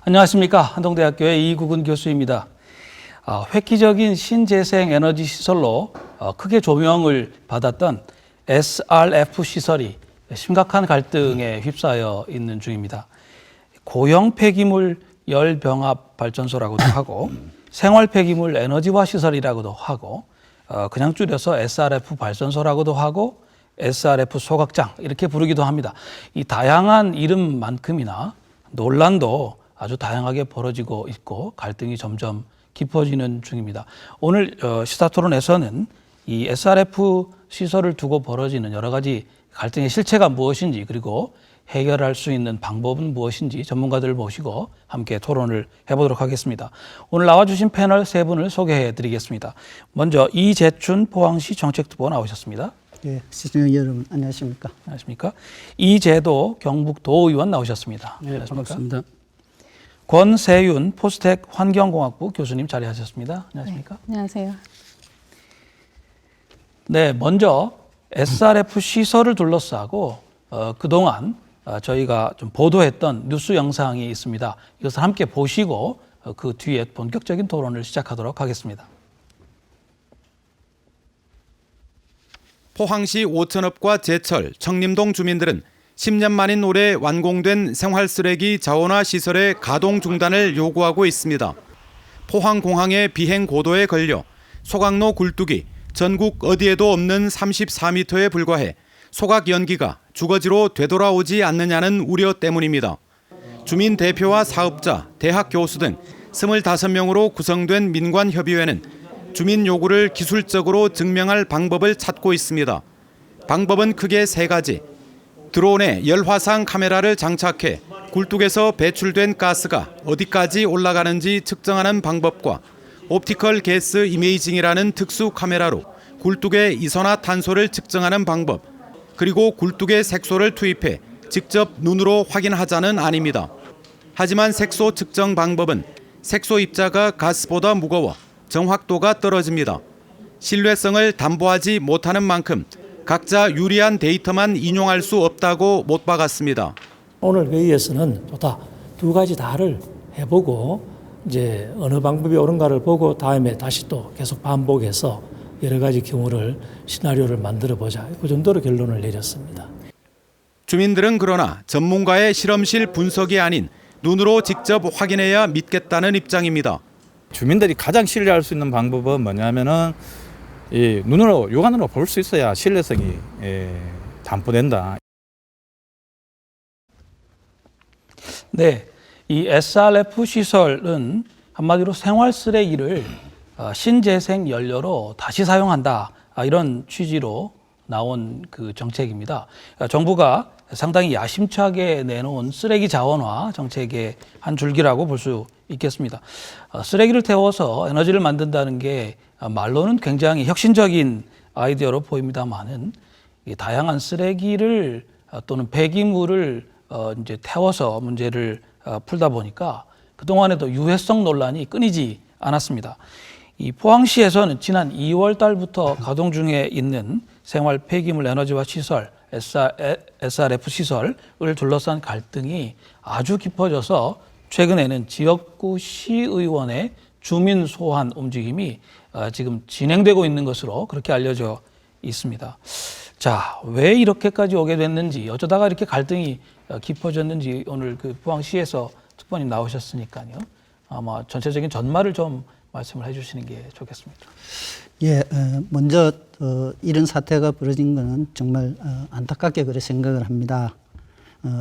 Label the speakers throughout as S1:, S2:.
S1: 안녕하십니까. 한동대학교의 이국은 교수입니다. 획기적인 신재생 에너지 시설로 크게 조명을 받았던 SRF 시설이 심각한 갈등에 휩싸여 있는 중입니다. 고형 폐기물 열병합 발전소라고도 하고 생활 폐기물 에너지화 시설이라고도 하고 그냥 줄여서 SRF 발전소라고도 하고 SRF 소각장 이렇게 부르기도 합니다. 이 다양한 이름만큼이나 논란도 아주 다양하게 벌어지고 있고 갈등이 점점 깊어지는 중입니다. 오늘 시사토론에서는 이 SRF 시설을 두고 벌어지는 여러 가지 갈등의 실체가 무엇인지 그리고 해결할 수 있는 방법은 무엇인지 전문가들을 모시고 함께 토론을 해보도록 하겠습니다. 오늘 나와주신 패널 세 분을 소개해 드리겠습니다. 먼저 이재춘 포항시 정책특보 나오셨습니다.
S2: 네, 시청자 여러분 안녕하십니까?
S1: 안녕하십니까? 이재도 경북도의원 나오셨습니다.
S2: 네, 반갑습니다.
S1: 권세윤 포스텍 환경공학부 교수님 자리하셨습니다. 안녕하십니까?
S3: 네, 안녕하세요.
S1: 네, 먼저 SRF 시설을 둘러싸고 그동안 저희가 좀 보도했던 뉴스 영상이 있습니다. 이것을 함께 보시고 그 뒤에 본격적인 토론을 시작하도록 하겠습니다.
S4: 포항시 오천읍과 제철, 청림동 주민들은 10년 만인 올해 완공된 생활쓰레기 자원화 시설의 가동 중단을 요구하고 있습니다. 포항공항의 비행 고도에 걸려 소각로 굴뚝이 전국 어디에도 없는 34m에 불과해 소각 연기가 주거지로 되돌아오지 않느냐는 우려 때문입니다. 주민 대표와 사업자, 대학 교수 등 25명으로 구성된 민관협의회는 주민 요구를 기술적으로 증명할 방법을 찾고 있습니다. 방법은 크게 세 가지. 드론에 열화상 카메라를 장착해 굴뚝에서 배출된 가스가 어디까지 올라가는지 측정하는 방법과 옵티컬 게스 이메이징이라는 특수 카메라로 굴뚝의 이산화탄소를 측정하는 방법, 그리고 굴뚝에 색소를 투입해 직접 눈으로 확인하자는 안입니다. 하지만 색소 측정 방법은 색소 입자가 가스보다 무거워 정확도가 떨어집니다. 신뢰성을 담보하지 못하는 만큼 각자 유리한 데이터만 인용할 수 없다고 못 박았습니다.
S5: 오늘 회의에서는 두 가지 다를 해보고 이제 어느 방법이 옳은가를 보고 다음에 다시 또 계속 반복해서 여러 가지 경우를 시나리오를 만들어 보자. 그 정도로 결론을 내렸습니다.
S4: 주민들은 그러나 전문가의 실험실 분석이 아닌 눈으로 직접 확인해야 믿겠다는 입장입니다.
S6: 주민들이 가장 신뢰할 수 있는 방법은 뭐냐면은 이 눈으로 육안으로 볼 수 있어야 신뢰성이 담보된다.
S1: 네, 이 SRF 시설은 한마디로 생활 쓰레기를 신재생 연료로 다시 사용한다 이런 취지로 나온 그 정책입니다. 정부가 상당히 야심차게 내놓은 쓰레기 자원화 정책의 한 줄기라고 볼 수 있겠습니다. 쓰레기를 태워서 에너지를 만든다는 게 말로는 굉장히 혁신적인 아이디어로 보입니다만은 다양한 쓰레기를 또는 폐기물을 이제 태워서 문제를 풀다 보니까 그동안에도 유해성 논란이 끊이지 않았습니다. 이 포항시에서는 지난 2월 달부터 가동 중에 있는 생활 폐기물 에너지화 시설 SRF 시설을 둘러싼 갈등이 아주 깊어져서 최근에는 지역구 시의원의 주민 소환 움직임이 지금 진행되고 있는 것으로 그렇게 알려져 있습니다. 자, 왜 이렇게까지 오게 됐는지, 어쩌다가 이렇게 갈등이 깊어졌는지 오늘 그 포항시에서 특보님 나오셨으니까요. 아마 전체적인 전말을 좀 말씀을 해주시는 게 좋겠습니다.
S2: 예, 먼저 이런 사태가 벌어진 것은 정말 안타깝게 그렇게 생각을 합니다.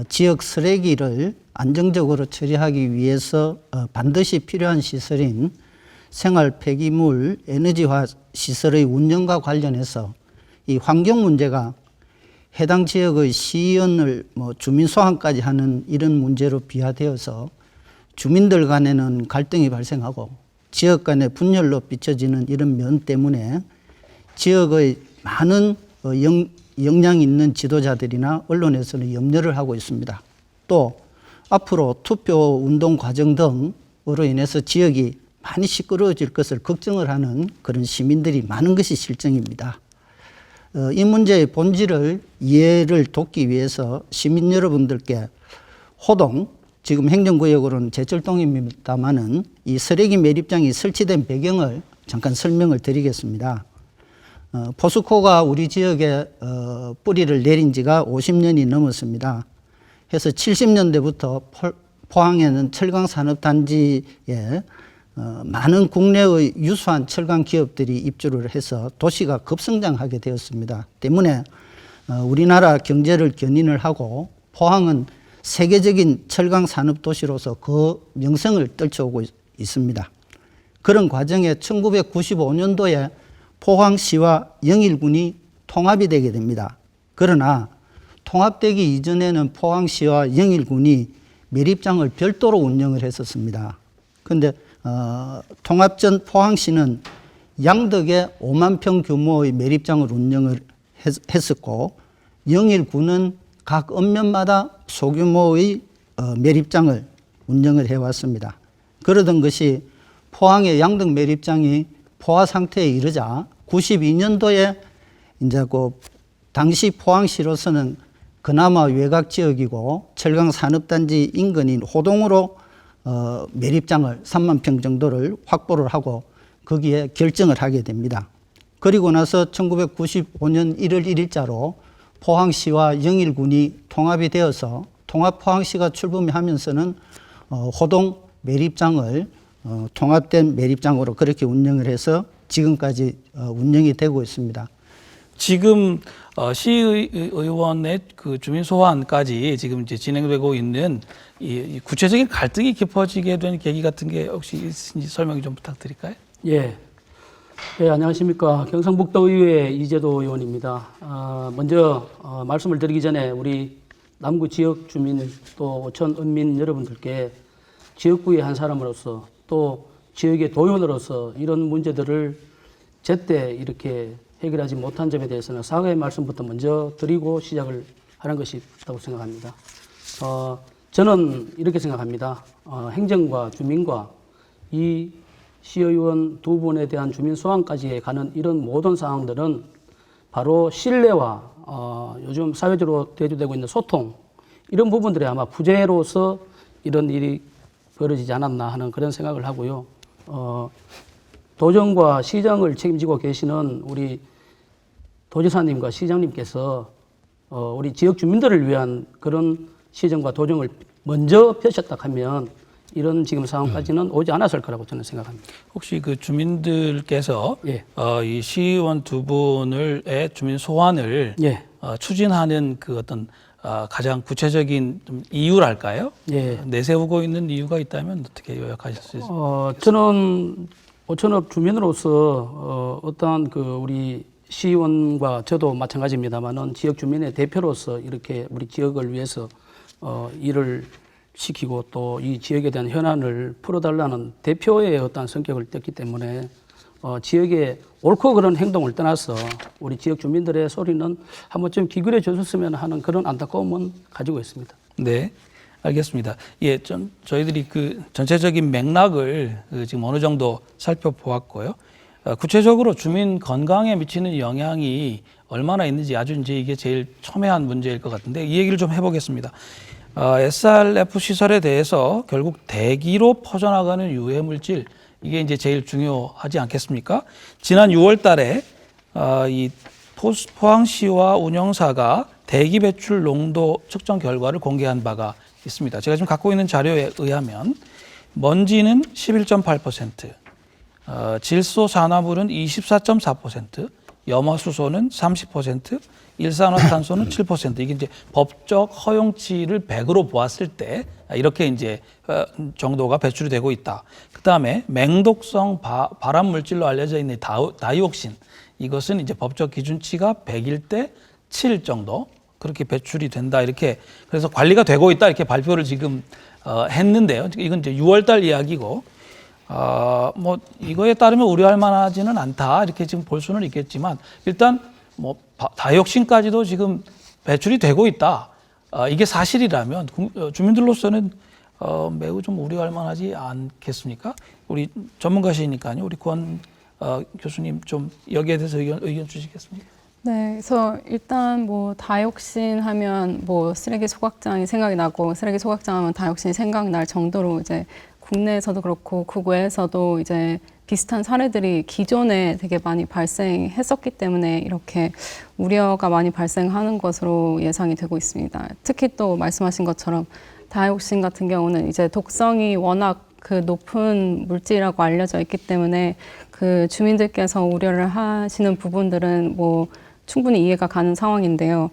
S2: 지역 쓰레기를 안정적으로 처리하기 위해서 반드시 필요한 시설인 생활 폐기물 에너지화 시설의 운영과 관련해서 이 환경 문제가 해당 지역의 시의원을 주민 소환까지 하는 이런 문제로 비화되어서 주민들 간에는 갈등이 발생하고 지역 간의 분열로 비춰지는 이런 면 때문에 지역의 많은 역량 있는 지도자들이나 언론에서는 염려를 하고 있습니다. 또 앞으로 투표 운동 과정 등으로 인해서 지역이 많이 시끄러워질 것을 걱정을 하는 그런 시민들이 많은 것이 실정입니다. 이 문제의 본질을 이해를 돕기 위해서 시민 여러분들께 호동, 지금 행정구역으로는 제철동입니다마는 이 쓰레기 매립장이 설치된 배경을 잠깐 설명을 드리겠습니다. 포스코가 우리 지역에 뿌리를 내린 지가 50년이 넘었습니다. 해서 70년대부터 포항에는 철강산업단지에 많은 국내의 유수한 철강 기업들이 입주를 해서 도시가 급성장하게 되었습니다. 때문에 우리나라 경제를 견인을 하고 포항은 세계적인 철강 산업 도시로서 그 명성을 떨쳐오고 있습니다. 그런 과정에 1995년도에 포항시와 영일군이 통합이 되게 됩니다. 그러나 통합되기 이전에는 포항시와 영일군이 매립장을 별도로 운영을 했었습니다. 그런데 통합 전 포항시는 양덕에 5만 평 규모의 매립장을 운영을 했었고 영일군은 각 읍면마다 소규모의 매립장을 운영을 해왔습니다. 그러던 것이 포항의 양덕 매립장이 포화 상태에 이르자 92년도에 이제 그 당시 포항시로서는 그나마 외곽 지역이고 철강 산업단지 인근인 호동으로 매립장을 3만 평 정도를 확보를 하고 거기에 결정을 하게 됩니다. 그리고 나서 1995년 1월 1일자로 포항시와 영일군이 통합이 되어서 통합 포항시가 출범하면서는 호동 매립장을 통합된 매립장으로 그렇게 운영을 해서 지금까지 운영이 되고 있습니다.
S1: 지금 시의원의 그 주민 소환까지 지금 이제 진행되고 있는 이 구체적인 갈등이 깊어지게 된 계기 같은 게 혹시 있으신지 설명 좀 부탁드릴까요?
S3: 예. 네, 안녕하십니까. 경상북도의회 이재도 의원입니다. 먼저 말씀을 드리기 전에 우리 남구 지역 주민 또 오천 은민 여러분들께 지역구의 한 사람으로서 또 지역의 도의원으로서 이런 문제들을 제때 이렇게 해결하지 못한 점에 대해서는 사과의 말씀부터 먼저 드리고 시작을 하는 것이 좋다고 생각합니다. 저는 이렇게 생각합니다. 행정과 주민과 이 시의원 두 분에 대한 주민 소환까지 가는 이런 모든 상황들은 바로 신뢰와 요즘 사회적으로 대두되고 있는 소통 이런 부분들이 아마 부재로서 이런 일이 벌어지지 않았나 하는 그런 생각을 하고요. 도정과 시정을 책임지고 계시는 우리 도지사님과 시장님께서 우리 지역 주민들을 위한 그런 시정과 도정을 먼저 펴셨다 하면 이런 지금 상황까지는 오지 않았을 거라고 저는 생각합니다.
S1: 혹시 그 주민들께서
S3: 예.
S1: 이 시의원 두 분의 주민 소환을
S3: 예.
S1: 추진하는 그 어떤 가장 구체적인 좀 이유랄까요?
S3: 예.
S1: 내세우고 있는 이유가 있다면 어떻게 요약하실 수 있을까요?
S3: 저는 오천읍 주민으로서 어떠한 그 우리 시의원과 저도 마찬가지입니다만은 지역 주민의 대표로서 이렇게 우리 지역을 위해서 일을 시키고 또 이 지역에 대한 현안을 풀어달라는 대표의 어떤 성격을 띄었기 때문에 지역의 옳고 그런 행동을 떠나서 우리 지역 주민들의 소리는 한 번쯤 기울여 주셨으면 하는 그런 안타까움은 가지고 있습니다.
S1: 네, 알겠습니다. 예, 좀 저희들이 그 전체적인 맥락을 지금 어느 정도 살펴보았고요. 구체적으로 주민 건강에 미치는 영향이 얼마나 있는지 아주 이제 이게 제일 첨예한 문제일 것 같은데 이 얘기를 좀 해보겠습니다. SRF 시설에 대해서 결국 대기로 퍼져나가는 유해 물질 이게 이제 제일 중요하지 않겠습니까? 지난 6월 달에 이 포항시와 운영사가 대기 배출 농도 측정 결과를 공개한 바가 있습니다. 제가 지금 갖고 있는 자료에 의하면 먼지는 11.8%, 질소 산화물은 24.4%, 염화수소는 30%, 일산화탄소는 7%. 이게 이제 법적 허용치를 100으로 보았을 때 이렇게 이제 정도가 배출이 되고 있다. 그 다음에 맹독성 발암 물질로 알려져 있는 다이옥신. 이것은 이제 법적 기준치가 100일 때 7 정도 그렇게 배출이 된다. 이렇게 그래서 관리가 되고 있다. 이렇게 발표를 지금 했는데요. 이건 이제 6월 달 이야기고 뭐 이거에 따르면 우려할 만하지는 않다. 이렇게 지금 볼 수는 있겠지만 일단 뭐 다이옥신까지도 지금 배출이 되고 있다. 이게 사실이라면 주민들로서는 매우 좀 우려할 만하지 않겠습니까? 우리 전문가시니까요. 우리 권 교수님 좀 여기에 대해서 의견 주시겠습니까?
S7: 네, 그래서 일단 뭐 다육신 하면 뭐 쓰레기 소각장이 생각이 나고 쓰레기 소각장 하면 다육신이 생각날 정도로 이제 국내에서도 그렇고 국외에서도 이제 비슷한 사례들이 기존에 되게 많이 발생했었기 때문에 이렇게 우려가 많이 발생하는 것으로 예상이 되고 있습니다. 특히 또 말씀하신 것처럼 다육신 같은 경우는 이제 독성이 워낙 그 높은 물질이라고 알려져 있기 때문에 그 주민들께서 우려를 하시는 부분들은 뭐 충분히 이해가 가는 상황인데요.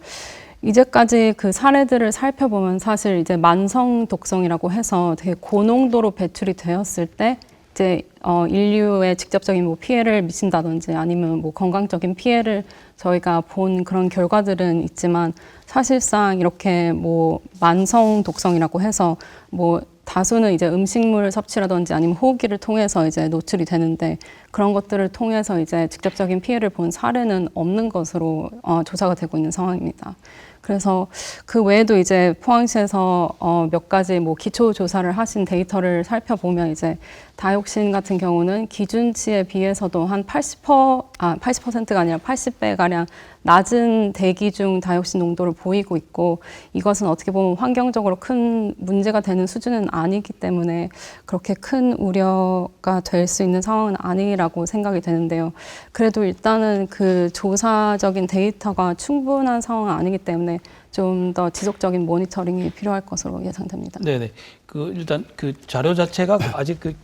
S7: 이제까지 그 사례들을 살펴보면 사실 이제 만성 독성이라고 해서 되게 고농도로 배출이 되었을 때 이제 인류에 직접적인 뭐 피해를 미친다든지 아니면 뭐 건강적인 피해를 저희가 본 그런 결과들은 있지만 사실상 이렇게 뭐 만성 독성이라고 해서 뭐 다수는 이제 음식물 섭취라든지 아니면 호흡기를 통해서 이제 노출이 되는데 그런 것들을 통해서 이제 직접적인 피해를 본 사례는 없는 것으로 조사가 되고 있는 상황입니다. 그래서 그 외에도 이제 포항시에서 몇 가지 뭐 기초 조사를 하신 데이터를 살펴보면 이제 다육신 같은 경우는 기준치에 비해서도 한 80%가 아니라 80배 가량 낮은 대기중 다육신 농도를 보이고 있고 이것은 어떻게 보면 환경적으로 큰 문제가 되는 수준은 아니기 때문에 그렇게 큰 우려가 될 수 있는 상황은 아니라고 생각이 되는데요. 그래도 일단은 그 조사적인 데이터가 충분한 상황은 아니기 때문에 좀 더 지속적인 모니터링이 필요할 것으로 예상됩니다.
S1: 네네. 그 일단 그 자료 자체가 아직 그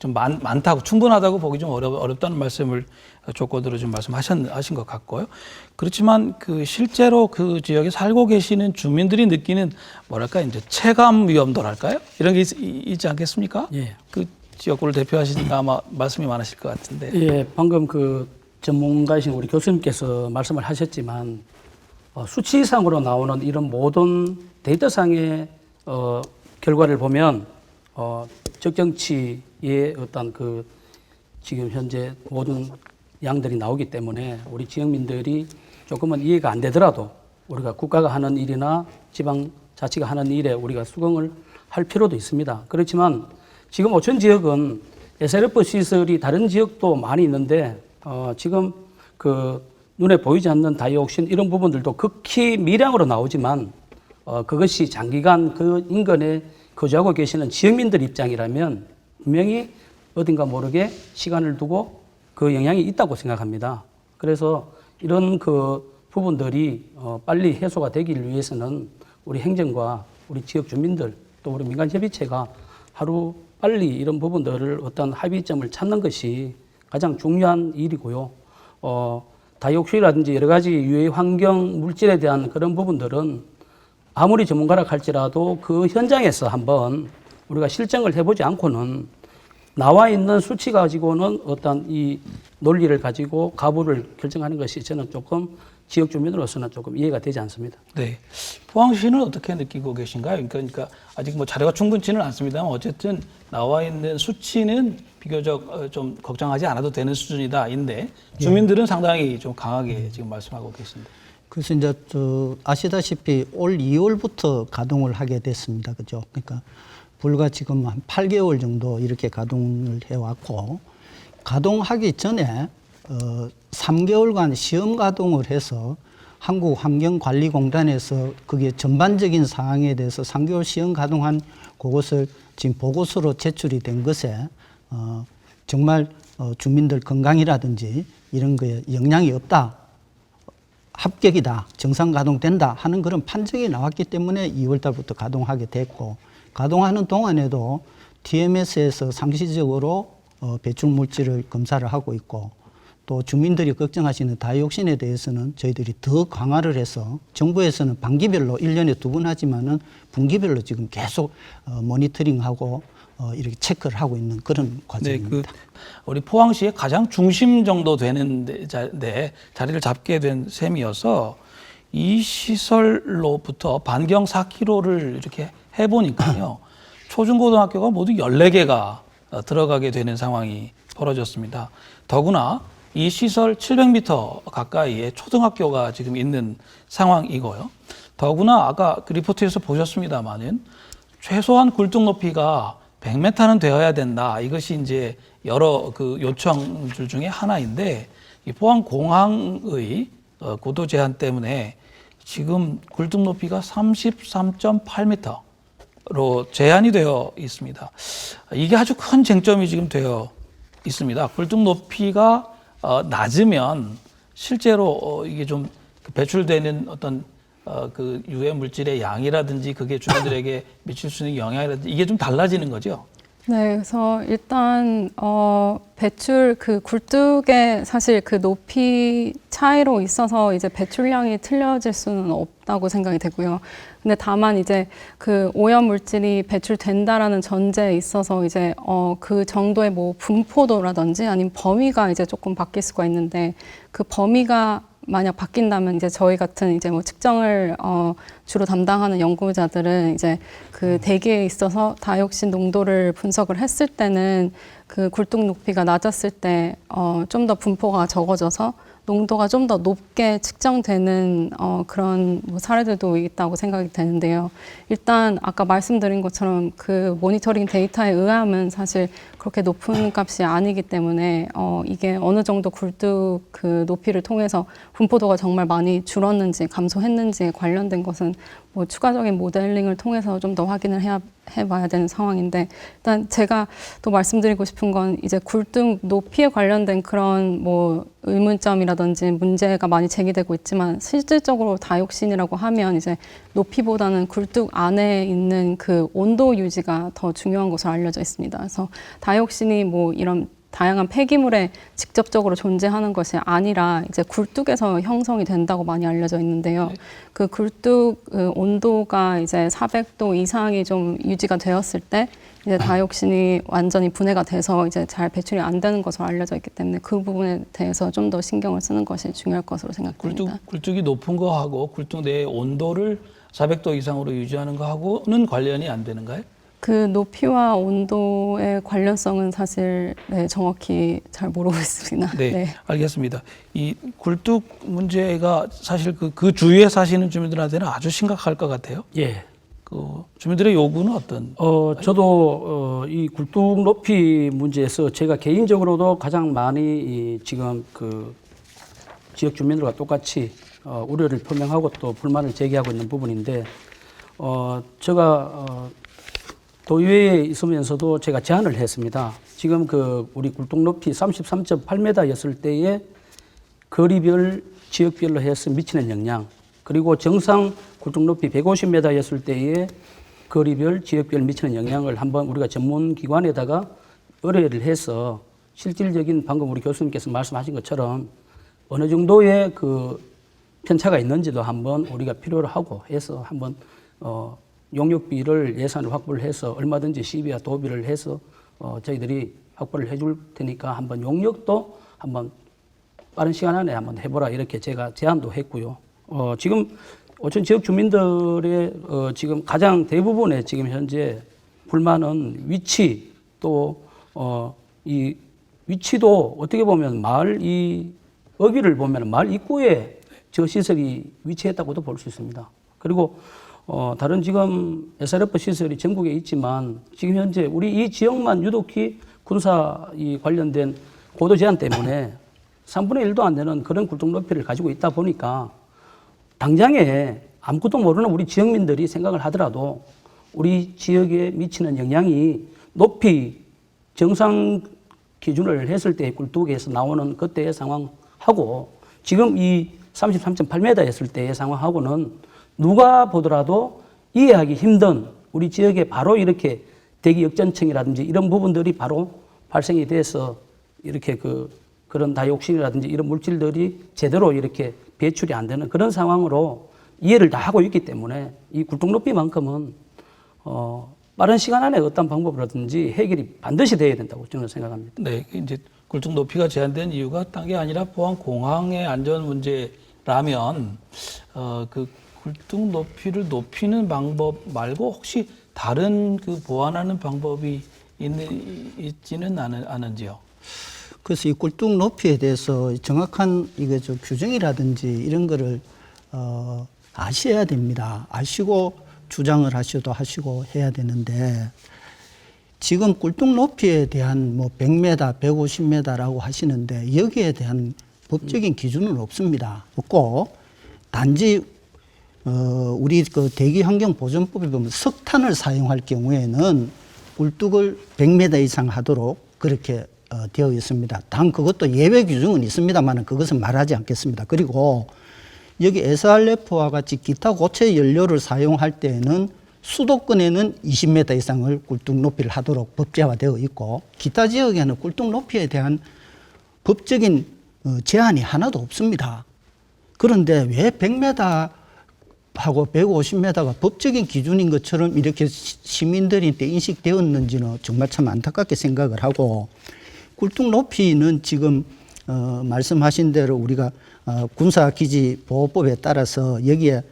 S1: 좀 많다고 충분하다고 보기 좀 어렵다는 말씀을 조건으로 좀 말씀하신 것 같고요. 그렇지만 그 실제로 그 지역에 살고 계시는 주민들이 느끼는 뭐랄까 이제 체감 위험도랄까요? 이런 게 있지 않겠습니까?
S3: 예.
S1: 그 지역구를 대표하시니까 아마 말씀이 많으실 것 같은데.
S3: 예, 방금 그 전문가이신 우리 교수님께서 말씀을 하셨지만 수치상으로 나오는 이런 모든 데이터상의 결과를 보면 적정치의 어떤 그 지금 현재 모든 양들이 나오기 때문에 우리 지역민들이 조금은 이해가 안 되더라도 우리가 국가가 하는 일이나 지방자치가 하는 일에 우리가 수긍을 할 필요도 있습니다. 그렇지만 지금 오천 지역은 SLF 시설이 다른 지역도 많이 있는데 지금 그 눈에 보이지 않는 다이옥신 이런 부분들도 극히 미량으로 나오지만 그것이 장기간 그 인근에 거주하고 계시는 지역민들 입장이라면 분명히 어딘가 모르게 시간을 두고 그 영향이 있다고 생각합니다. 그래서 이런 그 부분들이 빨리 해소가 되기 위해서는 우리 행정과 우리 지역 주민들 또 우리 민간협의체가 하루 빨리 이런 부분들을 어떤 합의점을 찾는 것이 가장 중요한 일이고요. 다이옥신이라든지 여러 가지 유해 환경 물질에 대한 그런 부분들은 아무리 전문가라 할지라도 그 현장에서 한번 우리가 실증을 해보지 않고는 나와 있는 수치 가지고는 어떤 이 논리를 가지고 가부를 결정하는 것이 저는 조금 지역 주민으로서는 조금 이해가 되지 않습니다.
S1: 네. 포항시는 어떻게 느끼고 계신가요? 그러니까 아직 뭐 자료가 충분치는 않습니다만 어쨌든 나와 있는 수치는 비교적 좀 걱정하지 않아도 되는 수준이다인데 주민들은 상당히 좀 강하게 지금 말씀하고 계십니다.
S2: 그래서 이제 아시다시피 올 2월부터 가동을 하게 됐습니다. 그죠? 그러니까 불과 지금 한 8개월 정도 이렇게 가동을 해왔고 가동하기 전에 3개월간 시험 가동을 해서 한국환경관리공단에서 그게 전반적인 사항에 대해서 3개월 시험 가동한 그것을 지금 보고서로 제출이 된 것에 정말 주민들 건강이라든지 이런 거에 영향이 없다. 합격이다, 정상 가동된다 하는 그런 판정이 나왔기 때문에 2월 달부터 가동하게 됐고 가동하는 동안에도 TMS에서 상시적으로 배출 물질을 검사를 하고 있고 또 주민들이 걱정하시는 다이옥신에 대해서는 저희들이 더 강화를 해서 정부에서는 반기별로 1년에 2번 하지만은 분기별로 지금 계속 모니터링하고 이렇게 체크를 하고 있는 그런 과정입니다.
S1: 네, 우리 포항시의 가장 중심 정도 되는 데 자리를 잡게 된 셈이어서 이 시설로부터 반경 4km를 이렇게 해보니까요. 초중고등학교가 모두 14개가 들어가게 되는 상황이 벌어졌습니다. 더구나 이 시설 700m 가까이에 초등학교가 지금 있는 상황이고요. 더구나 아까 그 리포트에서 보셨습니다마는 최소한 굴뚝 높이가 100m는 되어야 된다. 이것이 이제 여러 그 요청들 중에 하나인데 이 포항공항의 고도 제한 때문에 지금 굴뚝 높이가 33.8m로 제한이 되어 있습니다. 이게 아주 큰 쟁점이 지금 되어 있습니다. 굴뚝 높이가 낮으면 실제로 이게 좀 배출되는 어떤 그 유해 물질의 양이라든지 그게 주민들에게 미칠 수 있는 영향이라든지 이게 좀 달라지는 거죠.
S7: 네, 그래서 일단 배출 그 굴뚝의 사실 그 높이 차이로 있어서 이제 배출량이 틀려질 수는 없다고 생각이 되고요. 근데 다만 이제 그 오염 물질이 배출된다라는 전제에 있어서 이제 그 정도의 뭐 분포도라든지 아니면 범위가 이제 조금 바뀔 수가 있는데 그 범위가 만약 바뀐다면 이제 저희 같은 이제 뭐 측정을 주로 담당하는 연구자들은 이제 그 대기에 있어서 다이옥신 농도를 분석을 했을 때는 그 굴뚝 높이가 낮았을 때 좀 더 분포가 적어져서 농도가 좀 더 높게 측정되는 그런 뭐 사례들도 있다고 생각이 되는데요. 일단 아까 말씀드린 것처럼 그 모니터링 데이터에 의하면 사실 그렇게 높은 값이 아니기 때문에 이게 어느 정도 굴뚝 그 높이를 통해서 분포도가 정말 많이 줄었는지 감소했는지에 관련된 것은 뭐 추가적인 모델링을 통해서 좀 더 확인을 해봐야 되는 상황인데 일단 제가 또 말씀드리고 싶은 건 이제 굴뚝 높이에 관련된 그런 뭐 의문점이라든지 문제가 많이 제기되고 있지만 실질적으로 다이옥신이라고 하면 이제 높이보다는 굴뚝 안에 있는 그 온도 유지가 더 중요한 것으로 알려져 있습니다. 그래서 다이옥신이 뭐 이런 다양한 폐기물에 직접적으로 존재하는 것이 아니라 이제 굴뚝에서 형성이 된다고 많이 알려져 있는데요. 그 굴뚝 온도가 이제 400도 이상이 좀 유지가 되었을 때 이제 다이옥신이 완전히 분해가 돼서 이제 잘 배출이 안 되는 것으로 알려져 있기 때문에 그 부분에 대해서 좀 더 신경을 쓰는 것이 중요할 것으로 생각됩니다.
S1: 굴뚝이 높은 거하고 굴뚝 내의 온도를 400도 이상으로 유지하는 거하고는 관련이 안 되는가요?
S7: 그 높이와 온도의 관련성은 사실 정확히 잘 모르고 있습니다.
S1: 네, 알겠습니다. 이 굴뚝 문제가 사실 그 주위에 사시는 주민들한테는 아주 심각할 것 같아요.
S3: 예.
S1: 그 주민들의 요구는 어떤?
S3: 저도 이 굴뚝 높이 문제에서 제가 개인적으로도 가장 많이 지금 그 지역 주민들과 똑같이 우려를 표명하고 또 불만을 제기하고 있는 부분인데 제가 도의회에 있으면서도 제가 제안을 했습니다. 지금 그 우리 굴뚝 높이 33.8m였을 때에 거리별 지역별로 해서 미치는 영향, 그리고 정상 굴뚝 높이 150m였을 때에 거리별 지역별 미치는 영향을 한번 우리가 전문 기관에다가 의뢰를 해서 실질적인 방금 우리 교수님께서 말씀하신 것처럼 어느 정도의 그 편차가 있는지도 한번 우리가 필요로 하고 해서 한번 용역비를 예산을 확보를 해서 얼마든지 시비와 도비를 해서 저희들이 확보를 해줄 테니까 한번 용역도 한번 빠른 시간 안에 한번 해보라 이렇게 제가 제안도 했고요. 지금 오천 지역 주민들의 지금 가장 대부분의 지금 현재 불만은 위치 또 이 위치도 어떻게 보면 마을 이 어귀를 보면 마을 입구에 저 시설이 위치했다고도 볼 수 있습니다. 그리고 다른 지금 SRF 시설이 전국에 있지만 지금 현재 우리 이 지역만 유독히 군사 이 관련된 고도 제한 때문에 3분의 1도 안 되는 그런 굴뚝 높이를 가지고 있다 보니까 당장에 아무것도 모르는 우리 지역민들이 생각을 하더라도 우리 지역에 미치는 영향이 높이 정상 기준을 했을 때 굴뚝에서 나오는 그때의 상황하고 지금 이 33.8m 했을 때의 상황하고는 누가 보더라도 이해하기 힘든 우리 지역에 바로 이렇게 대기 역전층이라든지 이런 부분들이 바로 발생이 돼서 이렇게 그런 다이옥신이라든지 이런 물질들이 제대로 이렇게 배출이 안 되는 그런 상황으로 이해를 다 하고 있기 때문에 이 굴뚝 높이만큼은 빠른 시간 안에 어떤 방법이라든지 해결이 반드시 돼야 된다고 저는 생각합니다.
S1: 네, 이제 굴뚝 높이가 제한된 이유가 딴 게 아니라 포항 공항의 안전 문제라면 그 굴뚝 높이를 높이는 방법 말고 혹시 다른 그 보완하는 방법이 있지는 않은지요?
S2: 그래서 이 굴뚝 높이에 대해서 정확한 이게 저 규정이라든지 이런 거를 아셔야 됩니다. 아시고 주장을 하시고 해야 되는데 지금 굴뚝 높이에 대한 뭐 100m, 150m라고 하시는데 여기에 대한 법적인 기준은 없습니다. 없고 단지 우리 그 대기환경보전법에 보면 석탄을 사용할 경우에는 꿀뚝을 100m 이상 하도록 그렇게 되어 있습니다. 단 그것도 예외 규정은 있습니다만 그것은 말하지 않겠습니다. 그리고 여기 SRF와 같이 기타 고체 연료를 사용할 때에는 수도권에는 20m 이상을 꿀뚝 높이를 하도록 법제화되어 있고 기타 지역에는 꿀뚝 높이에 대한 법적인 제한이 하나도 없습니다. 그런데 왜 100m 하고 150m가 법적인 기준인 것처럼 이렇게 시민들한테 인식되었는지는 정말 참 안타깝게 생각을 하고 꿀뚝 높이는 지금 말씀하신 대로 우리가 군사기지보호법에 따라서 여기에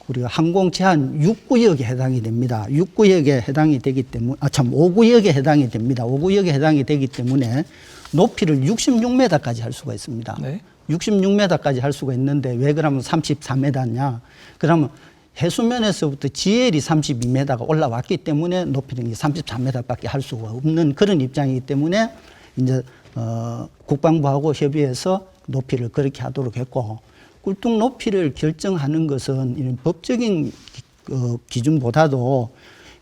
S2: 우리가 항공 제한 6구역에 해당이 됩니다. 6구역에 해당이 되기 때문에 5구역에 해당이 됩니다. 5구역에 해당이 되기 때문에 높이를 66m까지 할 수가 있습니다.
S1: 네.
S2: 66m까지 할 수가 있는데 왜 그러면 34m냐? 그러면 해수면에서부터 GL이 32m가 올라왔기 때문에 높이는 34m밖에 할 수가 없는 그런 입장이기 때문에 이제 국방부하고 협의해서 높이를 그렇게 하도록 했고 꿀뚝 높이를 결정하는 것은 이런 법적인 기준보다도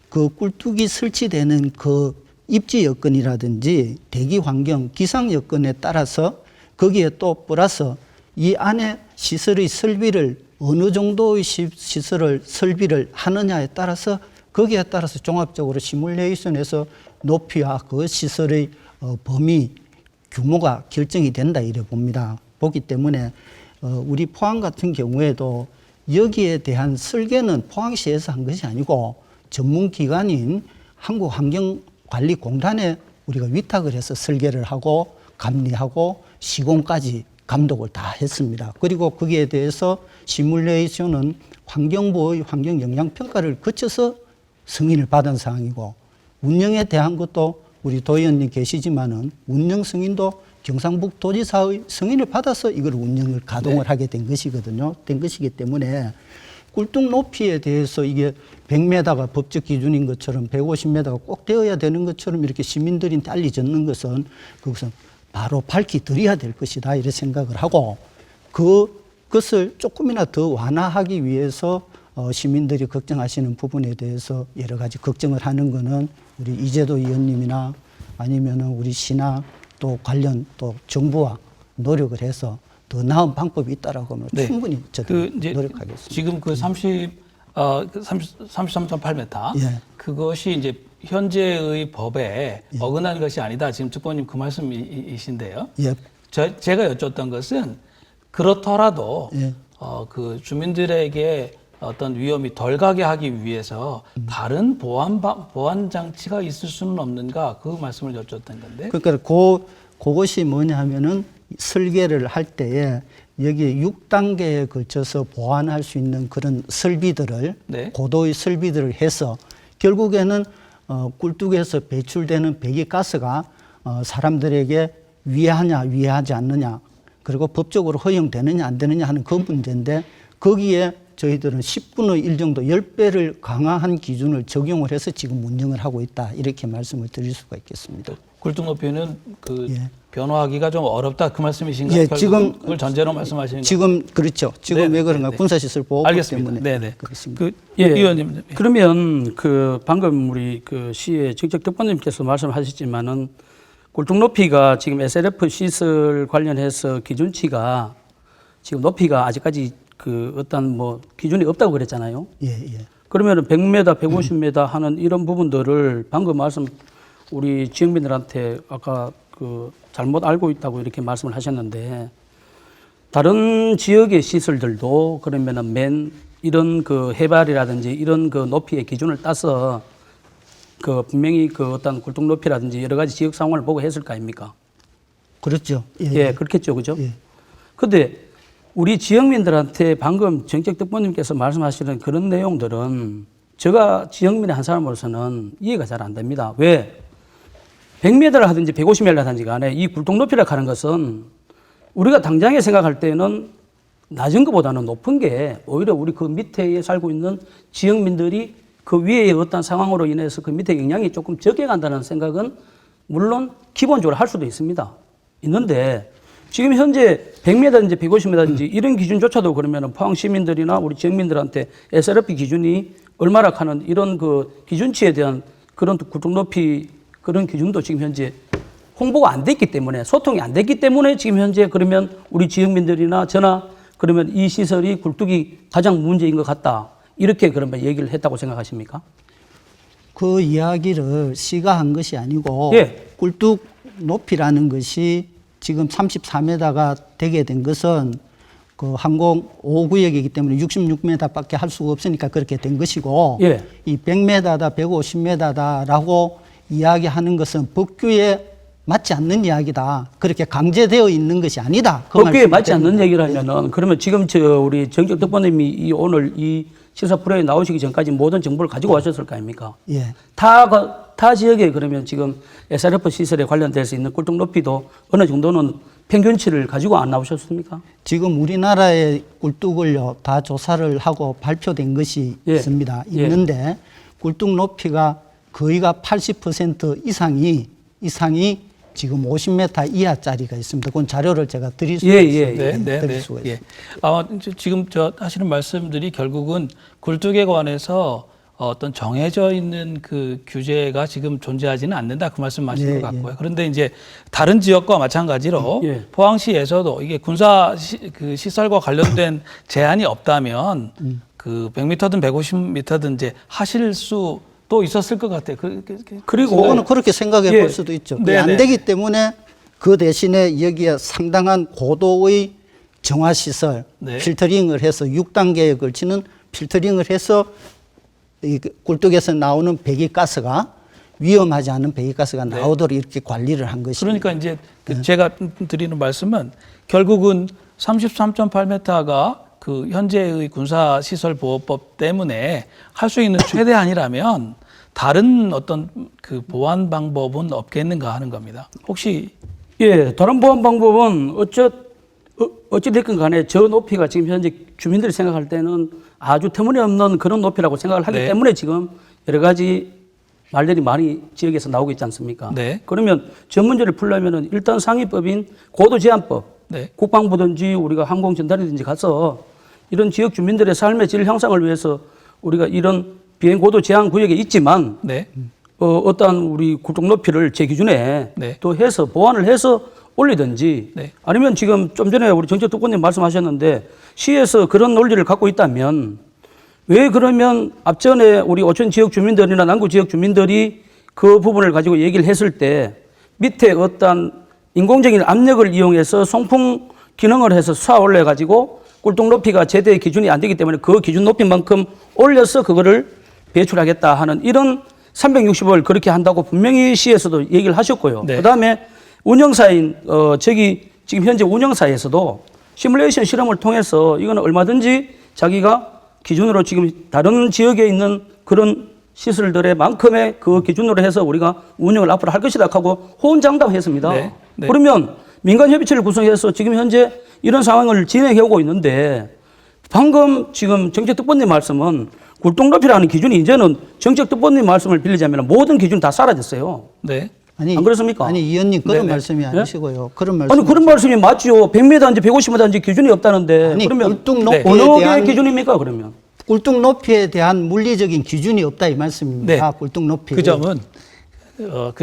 S2: 그 꿀뚝이 설치되는 그 입지 여건이라든지 대기 환경, 기상 여건에 따라서 거기에 또 플러스 이 안에 시설의 설비를 어느 정도의 시설을 설비를 하느냐에 따라서 거기에 따라서 종합적으로 시뮬레이션에서 높이와 그 시설의 범위 규모가 결정이 된다 이래 봅니다. 보기 때문에 우리 포항 같은 경우에도 여기에 대한 설계는 포항시에서 한 것이 아니고 전문기관인 한국환경관리공단에 우리가 위탁을 해서 설계를 하고 감리하고 시공까지 감독을 다 했습니다. 그리고 거기에 대해서 시뮬레이션은 환경부의 환경영향평가를 거쳐서 승인을 받은 사항이고 운영에 대한 것도 우리 도 의원님 계시지만은 운영 승인도 경상북도지사의 승인을 받아서 이걸 운영을 가동을 하게 된 것이거든요. 된 것이기 때문에 꿀뚝 높이에 대해서 이게 100m가 법적 기준인 것처럼 150m가 꼭 되어야 되는 것처럼 이렇게 시민들한테 알려졌는 것은 그것은 바로 밝히 드려야 될 것이다 이렇게 생각을 하고 그것을 조금이나 더 완화하기 위해서 시민들이 걱정하시는 부분에 대해서 여러 가지 걱정을 하는 것은 우리 이재도 의원님이나 아니면은 우리 시나 또 관련 또 정부와 노력을 해서 더 나은 방법이 있다라고 하면
S1: 네.
S2: 충분히 저도 노력하겠습니다.
S1: 지금 그 33.8m
S2: 예.
S1: 그것이 이제 현재의 법에 어긋난 것이 아니다. 지금 특보님 그 말씀이신데요.
S2: 예.
S1: 제가 여쭙던 것은 그렇더라도
S2: 예.
S1: 그 주민들에게 어떤 위험이 덜 가게 하기 위해서 다른 보안 장치가 있을 수는 없는가 그 말씀을 여쭙던 건데.
S2: 그러니까 그것이 뭐냐 하면은 설계를 할 때에 여기에 6단계에 걸쳐서 보완할 수 있는 그런 설비들을
S1: 네.
S2: 고도의 설비들을 해서 결국에는 꿀뚝에서 배출되는 배기가스가 사람들에게 위해하지 않느냐 그리고 법적으로 허용되느냐 안 되느냐 하는 그 문제인데 거기에 저희들은 10분의 1 정도 10배를 강화한 기준을 적용을 해서 지금 운영을 하고 있다 이렇게 말씀을 드릴 수가 있겠습니다.
S1: 꿀뚝 높이는 그
S2: 예.
S1: 변화하기가 좀 어렵다 그 말씀이신가요?
S2: 예, 지금
S1: 그걸 전제로 말씀하시는 거예요?
S2: 지금 그렇죠. 지금
S1: 네네,
S2: 왜 그런가
S1: 네네.
S2: 군사시설 보호법
S1: 알겠습니다.
S2: 때문에
S1: 네네.
S2: 그렇습니다.
S1: 그
S3: 예.
S1: 의원님.
S3: 그러면 그 방금 우리 그 시의 정책특보님께서 말씀하셨지만은 꿀뚝 높이가 지금 SLF 시설 관련해서 기준치가 지금 높이가 아직까지 그 어떤 뭐 기준이 없다고 그랬잖아요.
S2: 예, 예.
S3: 그러면은 100m, 150m 하는 이런 부분들을 방금 우리 지역민들한테 아까 그 잘못 알고 있다고 이렇게 말씀을 하셨는데 다른 지역의 시설들도 그러면은 이런 그 해발이라든지 이런 그 높이의 기준을 따서 그 분명히 그 어떤 굴뚝 높이라든지 여러 가지 지역 상황을 보고 했을 거 아닙니까?
S2: 그렇죠. 예,
S3: 예, 그렇겠죠. 그죠?
S2: 예.
S3: 근데 우리 지역민들한테 방금 정책특보님께서 말씀하시는 그런 내용들은 제가 지역민의 한 사람으로서는 이해가 잘 안 됩니다. 왜? 100m를 하든지 150m를 하든지 간에 이 굴뚝 높이라고 하는 것은 우리가 당장에 생각할 때는 낮은 것보다는 높은 게 오히려 우리 그 밑에 살고 있는 지역민들이 그 위에의 어떤 상황으로 인해서 그 밑에 영향이 조금 적게 간다는 생각은 물론 기본적으로 할 수도 있습니다. 있는데 지금 현재 100m든지 150m든지 이런 기준조차도 그러면 포항 시민들이나 우리 지역민들한테 SRF 기준이 얼마나 하는 이런 그 기준치에 대한 그런 굴뚝 높이 그런 기준도 지금 현재 홍보가 안 됐기 때문에 소통이 안 됐기 때문에 지금 현재 그러면 우리 지역민들이나 저나 그러면 이 시설이 굴뚝이 가장 문제인 것 같다. 이렇게 그러면 얘기를 했다고 생각하십니까?
S2: 그 이야기를 시가 한 것이 아니고
S3: 예.
S2: 굴뚝 높이라는 것이 지금 34m가 되게 된 것은 그 항공 5구역이기 때문에 66m밖에 할 수가 없으니까 그렇게 된 것이고
S3: 예.
S2: 이 100m다 150m다라고 이야기하는 것은 법규에 맞지 않는 이야기다. 그렇게 강제되어 있는 것이 아니다. 그
S3: 법규에
S2: 말씀을
S3: 맞지 않는
S2: 드립니다.
S3: 얘기를 하면은 그러면 지금 우리 정적 특보님이 오늘 이 시사 프로에 나오시기 전까지 모든 정보를 가지고 와셨을 거 아닙니까?
S2: 예.
S3: 타 지역에 그러면 지금 SRF 시설에 관련돼서 있는 굴뚝 높이도 어느 정도는 평균치를 가지고 안 나오셨습니까?
S2: 지금 우리나라의 굴뚝을요 다 조사를 하고 발표된 것이
S3: 예.
S2: 있습니다.
S3: 예.
S2: 있는데 굴뚝 높이가 거의가 80% 이상이 지금 50m 이하짜리가 있습니다. 그건 자료를 제가 드릴 수 있습니다. 드릴 수가 있습니다.
S1: 예. 지금 하시는 말씀들이 결국은 굴뚝에 관해서 어떤 정해져 있는 그 규제가 지금 존재하지는 않는다 그 말씀하시는 것 같고요. 그런데 이제 다른 지역과 마찬가지로
S3: 예.
S1: 포항시에서도 이게 군사 그 시설과 관련된 제한이 없다면 그 100m든 150m든 이제 하실 수 또 있었을 것 같아요.
S3: 그리고
S2: 그거는 그렇게 생각해
S3: 예.
S2: 볼 수도 있죠. 그게
S1: 네네.
S2: 안 되기 때문에 그 대신에 여기에 상당한 고도의 정화시설,
S1: 네.
S2: 필터링을 해서 6단계에 걸치는 필터링을 해서 이 굴뚝에서 나오는 배기가스가 위험하지 않은 배기가스가 나오도록 이렇게 관리를 한 것입니다.
S1: 그러니까 이제 제가 드리는 말씀은 결국은 33.8m가 그 현재의 군사시설보호법 때문에 할 수 있는 최대한이라면 다른 어떤 그 보완 방법은 없겠는가 하는 겁니다. 혹시
S3: 예, 다른 보안 방법은 어찌됐건 간에 저 높이가 지금 현재 주민들이 생각할 때는 아주 터무니없는 그런 높이라고 생각을 하기
S1: 네.
S3: 때문에 지금 여러 가지 말들이 많이 지역에서 나오고 있지 않습니까?
S1: 네.
S3: 그러면 저 문제를 풀려면은 일단 상위법인 고도제한법,
S1: 네.
S3: 국방부든지 우리가 항공전단이든지 가서 이런 지역 주민들의 삶의 질 향상을 위해서 우리가 이런 비행 고도 제한 구역에 있지만
S1: 네.
S3: 어떠한 우리 굴뚝 높이를 제 기준에
S1: 네.
S3: 또 해서 보완을 해서 올리든지
S1: 네.
S3: 아니면 지금 좀 전에 우리 정책 특보님 말씀하셨는데 시에서 그런 논리를 갖고 있다면 왜 그러면 앞전에 우리 오천 지역 주민들이나 남구 지역 주민들이 그 부분을 가지고 얘기를 했을 때 밑에 어떤 인공적인 압력을 이용해서 송풍 기능을 해서 쏴 올려 가지고 굴뚝 높이가 제대 기준이 안 되기 때문에 그 기준 높이만큼 올려서 그거를 배출하겠다 하는 이런 360을 그렇게 한다고 분명히 시에서도 얘기를 하셨고요.
S1: 네.
S3: 그다음에 운영사인 저기 지금 현재 운영사에서도 시뮬레이션 실험을 통해서 이거는 얼마든지 자기가 기준으로 지금 다른 지역에 있는 그런 시설들의 만큼의 그 기준으로 해서 우리가 운영을 앞으로 할 것이다 하고 호언장담했습니다.
S1: 네. 네.
S3: 그러면 민간협의체를 구성해서 지금 현재 이런 상황을 진행해 오고 있는데 방금 지금 정책특보님 말씀은 굴뚝 높이라는 기준이 이제는 정책특보님 말씀을 빌리자면 모든 기준이 다 사라졌어요.
S1: 네.
S2: 아니,
S3: 안 그렇습니까?
S2: 아니 의원님 그런
S1: 네네.
S2: 말씀이 아니시고요. 그런 말씀.
S3: 아니 그런 말씀이 맞죠. 100m인지 150m인지 기준이 없다는데
S2: 아니,
S3: 그러면
S2: 굴뚝 높이에
S3: 어느
S2: 대한
S3: 게 기준입니까 그러면?
S2: 굴뚝 높이에 대한 물리적인 기준이 없다 이 말씀입니다.
S1: 네.
S2: 굴뚝 높이.
S1: 그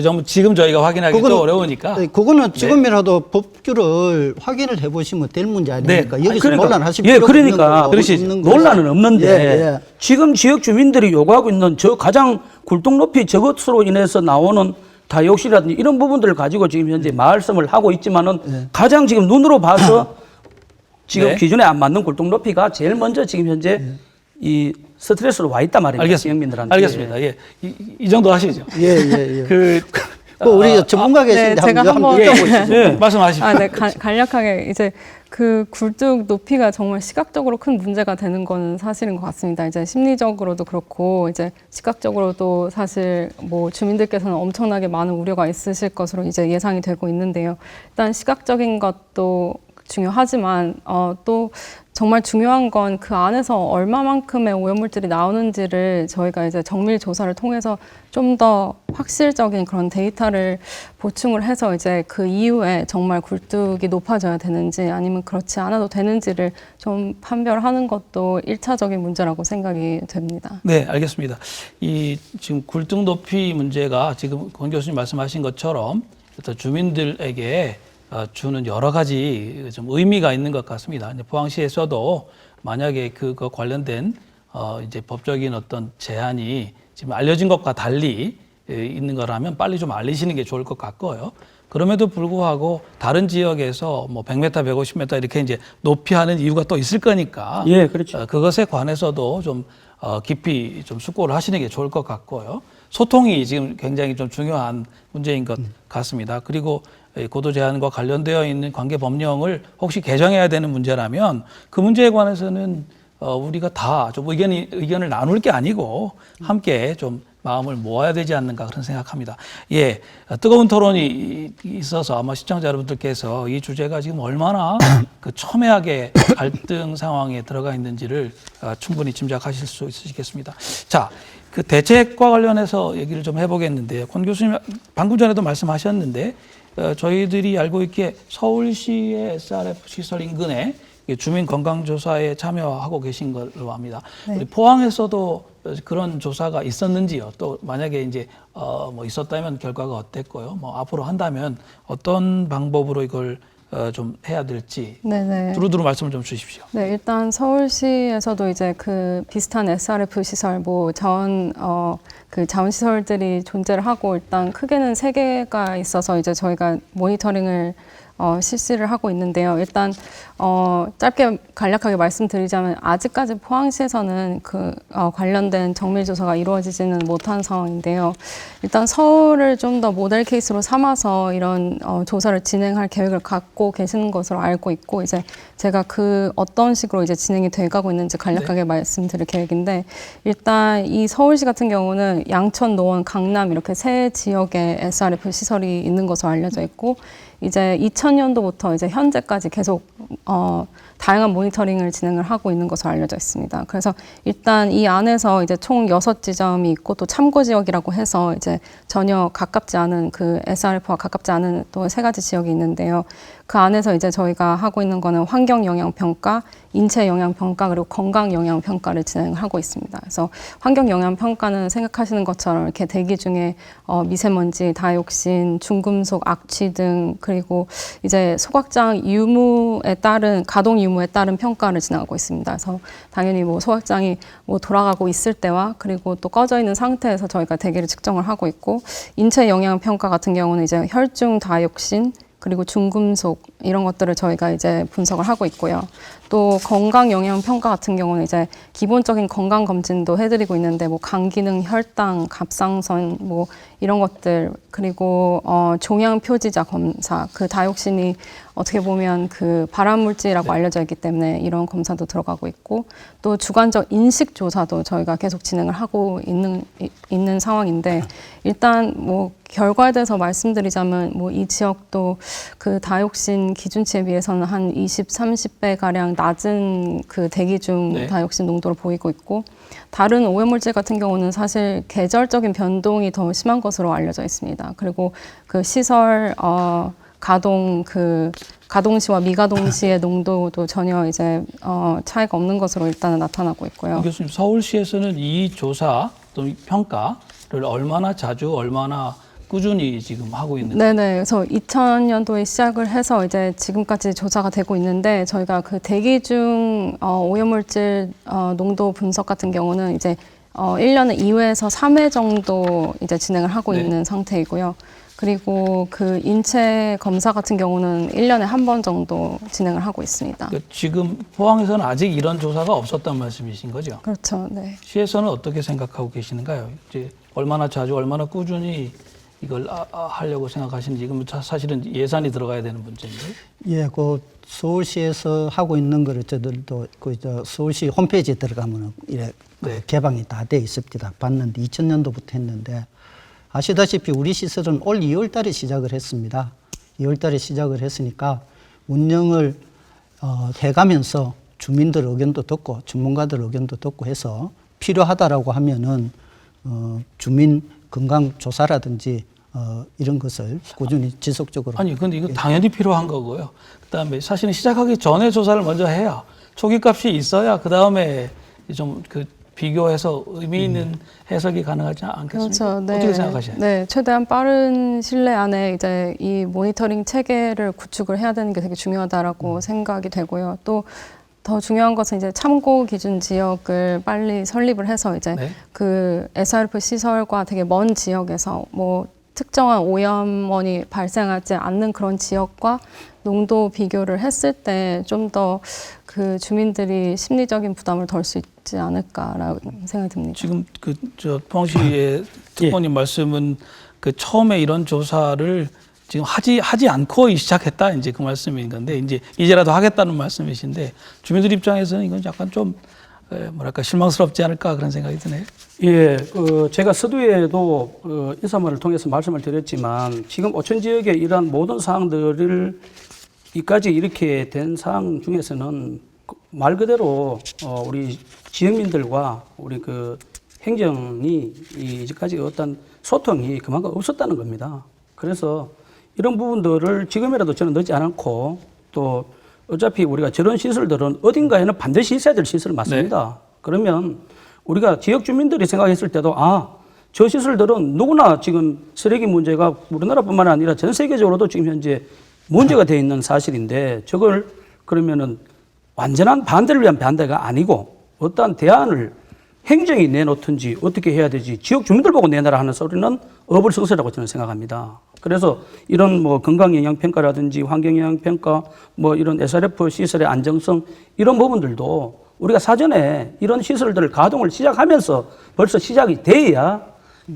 S1: 점은 지금 저희가 확인하기 좀 어려우니까.
S2: 네, 그거는 지금이라도 법규를 확인을 해보시면 될 문제 아닙니까?
S1: 네.
S2: 여기서 논란하실
S3: 예,
S2: 필요가
S3: 그러니까
S2: 없는
S3: 논란은 없는데
S2: 예.
S3: 지금 지역 주민들이 요구하고 있는 저 가장 굴뚝 높이 저것으로 인해서 나오는 다이옥시라든지 이런 부분들을 가지고 지금 현재 말씀을 하고 있지만은 가장 지금 눈으로 봐서 지금
S1: 네.
S3: 기준에 안 맞는 굴뚝 높이가 제일 먼저 지금 현재 이 스트레스로 와 있단 말입니다. 지역민들한테.
S1: 알겠습니다. 예. 이 정도 하시죠.
S2: 예.
S1: 그
S2: 우리 전문가 계신데
S7: 제가 한번
S2: 여쭤보시죠.
S1: 예. 말씀하십시오.
S7: 네, 간략하게 이제 그 굴뚝 높이가 정말 시각적으로 큰 문제가 되는 건 사실인 것 같습니다. 이제 심리적으로도 그렇고 이제 시각적으로도 사실 뭐 주민들께서는 엄청나게 많은 우려가 있으실 것으로 이제 예상이 되고 있는데요. 일단 시각적인 것도 중요하지만 또 정말 중요한 건 그 안에서 얼마만큼의 오염물질이 나오는지를 저희가 이제 정밀 조사를 통해서 좀 더 확실적인 그런 데이터를 보충을 해서 이제 그 이후에 정말 굴뚝이 높아져야 되는지 아니면 그렇지 않아도 되는지를 좀 판별하는 것도 1차적인 문제라고 생각이 됩니다.
S1: 네, 알겠습니다. 이 지금 굴뚝 높이 문제가 지금 권 교수님 말씀하신 것처럼 어떤 주민들에게 주는 여러 가지 좀 의미가 있는 것 같습니다. 이제 포항시에서도 만약에 그거 관련된 이제 법적인 어떤 제한이 지금 알려진 것과 달리 있는 거라면 빨리 좀 알리시는 게 좋을 것 같고요. 그럼에도 불구하고 다른 지역에서 뭐 100m, 150m 이렇게 이제 높이 하는 이유가 또 있을 거니까.
S3: 예, 그렇죠.
S1: 그것에 관해서도 좀 깊이 좀 숙고를 하시는 게 좋을 것 같고요. 소통이 지금 굉장히 좀 중요한 문제인 것 같습니다. 그리고 고도 제한과 관련되어 있는 관계 법령을 혹시 개정해야 되는 문제라면 그 문제에 관해서는 우리가 다 좀 의견을 나눌 게 아니고 함께 좀 마음을 모아야 되지 않는가 그런 생각합니다. 예, 뜨거운 토론이 있어서 아마 시청자 여러분들께서 이 주제가 지금 얼마나 그 첨예하게 갈등 상황에 들어가 있는지를 충분히 짐작하실 수 있으시겠습니다. 자, 그 대책과 관련해서 얘기를 좀 해보겠는데요. 권 교수님 방금 전에도 말씀하셨는데 저희들이 알고 있기에 서울시의 SRF 시설 인근에 주민 건강조사에 참여하고 계신 걸로 압니다.
S7: 네.
S1: 우리 포항에서도 그런 조사가 있었는지요? 또 만약에 이제 뭐 있었다면 결과가 어땠고요? 뭐 앞으로 한다면 어떤 방법으로 이걸 좀 해야 될지
S7: 네네.
S1: 두루두루 말씀을 좀 주십시오.
S7: 네, 일단 서울시에서도 이제 그 비슷한 SRF 시설, 뭐 그 자원시설들이 존재를 하고 일단 크게는 3개가 있어서 이제 저희가 모니터링을 실시를 하고 있는데요. 일단 짧게 간략하게 말씀드리자면 아직까지 포항시에서는 그 관련된 정밀 조사가 이루어지지는 못한 상황인데요. 일단 서울을 좀 더 모델 케이스로 삼아서 이런 조사를 진행할 계획을 갖고 계시는 것으로 알고 있고 이제 제가 그 어떤 식으로 이제 진행이 돼가고 있는지 간략하게 말씀드릴 계획인데 일단 이 서울시 같은 경우는 양천, 노원, 강남 이렇게 3지역에 SRF 시설이 있는 것으로 알려져 있고 이제 2000년도부터 이제 현재까지 계속 다양한 모니터링을 진행을 하고 있는 것으로 알려져 있습니다. 그래서 일단 이 안에서 이제 총 6지점이 있고 또 참고 지역이라고 해서 이제 전혀 가깝지 않은 그 SRF와 가깝지 않은 또 3가지 지역이 있는데요. 그 안에서 이제 저희가 하고 있는 거는 환경 영향 평가, 인체 영향 평가 그리고 건강 영향 평가를 진행하고 있습니다. 그래서 환경 영향 평가는 생각하시는 것처럼 이렇게 대기 중에 미세먼지, 다이옥신, 중금속, 악취 등 그리고 이제 소각장 유무에 따른 가동 유무에 따른 평가를 진행하고 있습니다. 그래서 당연히 뭐 소각장이 뭐 돌아가고 있을 때와 그리고 또 꺼져 있는 상태에서 저희가 대기를 측정을 하고 있고 인체 영향 평가 같은 경우는 이제 혈중 다이옥신 그리고 중금속 이런 것들을 저희가 이제 분석을 하고 있고요. 또 건강 영향 평가 같은 경우는 이제 기본적인 건강 검진도 해드리고 있는데 뭐 간 기능, 혈당, 갑상선 뭐 이런 것들 그리고 종양 표지자 검사 그 다이옥신이 어떻게 보면 그 발암 물질이라고 알려져 있기 때문에 이런 검사도 들어가고 있고 또 주관적 인식 조사도 저희가 계속 진행을 하고 있는 상황인데 일단 뭐 결과에 대해서 말씀드리자면 뭐 이 지역도 그 다이옥신 기준치에 비해서는 한 20, 30배 가량 낮은 그 대기 중
S1: 네.
S7: 다이옥신 농도를 보이고 있고 다른 오염물질 같은 경우는 사실 계절적인 변동이 더 심한 것으로 알려져 있습니다. 그리고 그 시설 가동 시와 미가동 시의 농도도 전혀 이제 차이가 없는 것으로 일단은 나타나고 있고요.
S1: 교수님, 서울시에서는 이 조사 또 이 평가를 얼마나 자주 얼마나 꾸준히 지금 하고 있는지.
S7: 네네. 그래서 2000년도에 시작을 해서 이제 지금까지 조사가 되고 있는데 저희가 그 대기 중 오염물질 농도 분석 같은 경우는 이제 1년에 2회에서 3회 정도 이제 진행을 하고
S1: 네.
S7: 있는 상태이고요. 그리고 그 인체 검사 같은 경우는 1년에 한 번 정도 진행을 하고 있습니다.
S1: 지금 포항에서는 아직 이런 조사가 없었단 말씀이신 거죠?
S7: 그렇죠. 네.
S1: 시에서는 어떻게 생각하고 계시는가요? 이제 얼마나 자주, 얼마나 꾸준히 이걸 하려고 생각하시는지 지금 사실은 예산이 들어가야 되는 문제인데.
S2: 예, 그 서울시에서 하고 있는 거를 저들도 그 서울시 홈페이지에 들어가면 이래
S1: 네.
S2: 개방이 다 돼 있습니다. 봤는데 2000년도부터 했는데 아시다시피 우리 시설은 올 2월 달에 시작을 했습니다. 2월 달에 시작을 했으니까 운영을 해가면서 주민들 의견도 듣고 전문가들 의견도 듣고 해서 필요하다라고 하면은 주민 건강 조사라든지 이런 것을 꾸준히 지속적으로
S1: 아니, 근데 이거 당연히 필요한 거고요. 그다음에 사실은 시작하기 전에 조사를 먼저 해야 초기값이 있어야 그다음에 좀 그 비교해서 의미 있는 해석이 가능하지 않겠습니까?
S7: 그렇죠. 네.
S1: 어떻게 생각하시나요?
S7: 네, 최대한 빠른 신뢰 안에 이제 이 모니터링 체계를 구축을 해야 되는 게 되게 중요하다라고 생각이 되고요. 또 더 중요한 것은 이제 참고 기준 지역을 빨리 설립을 해서 이제
S1: 네.
S7: 그 SRF 시설과 되게 먼 지역에서 뭐 특정한 오염원이 발생하지 않는 그런 지역과 농도 비교를 했을 때 좀 더 그 주민들이 심리적인 부담을 덜 수 있지 않을까라고 생각이 듭니다.
S1: 지금 포항시의 특보님 말씀은 그 처음에 이런 조사를 지금 하지 않고 시작했다 이제 그 말씀인 건데 이제라도 하겠다는 말씀이신데 주민들 입장에서는 이건 약간 좀 뭐랄까 실망스럽지 않을까 그런 생각이 드네요.
S3: 예, 제가 서두에도 인사말을 통해서 말씀을 드렸지만 지금 오천 지역의 이러한 모든 사항들을 이까지 이렇게 된 사항 중에서는 말 그대로 우리 지역민들과 우리 그 행정이 이제까지 어떤 소통이 그만큼 없었다는 겁니다. 그래서 이런 부분들을 지금이라도 저는 늦지 않고 또 어차피 우리가 저런 시설들은 어딘가에는 반드시 있어야 될 시설 맞습니다. 그러면 우리가 지역 주민들이 생각했을 때도 저 시설들은 누구나 지금 쓰레기 문제가 우리나라뿐만 아니라 전 세계적으로도 지금 현재 문제가 되어 있는 사실인데 저걸 그러면은 완전한 반대를 위한 반대가 아니고 어떠한 대안을 행정이 내놓든지 어떻게 해야 되지 지역 주민들 보고 내놔라 하는 소리는 어불성설이라고 저는 생각합니다. 그래서 이런 뭐 건강영향평가라든지 환경영향평가 뭐 이런 SRF 시설의 안정성 이런 부분들도 우리가 사전에 이런 시설들을 가동을 시작하면서 벌써 시작이 돼야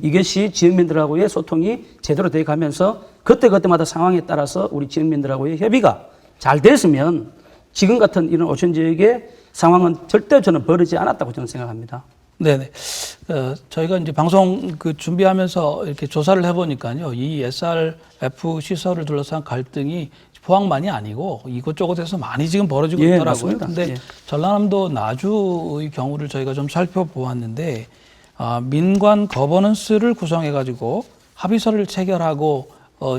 S3: 이것이 지역민들하고의 소통이 제대로 돼 가면서 그때그때마다 상황에 따라서 우리 지역민들하고의 협의가 잘 됐으면 지금 같은 이런 오천 지역의 상황은 절대 저는 벌어지지 않았다고 저는 생각합니다.
S1: 네네. 저희가 이제 방송 준비하면서 이렇게 조사를 해보니까요, 이 SRF 시설을 둘러싼 갈등이 포항만이 아니고 이곳저곳에서 많이 지금 벌어지고 있더라고요.
S3: 맞습니다.
S1: 근데 전라남도 나주의 경우를 저희가 좀 살펴보았는데, 민관 거버넌스를 구성해가지고 합의서를 체결하고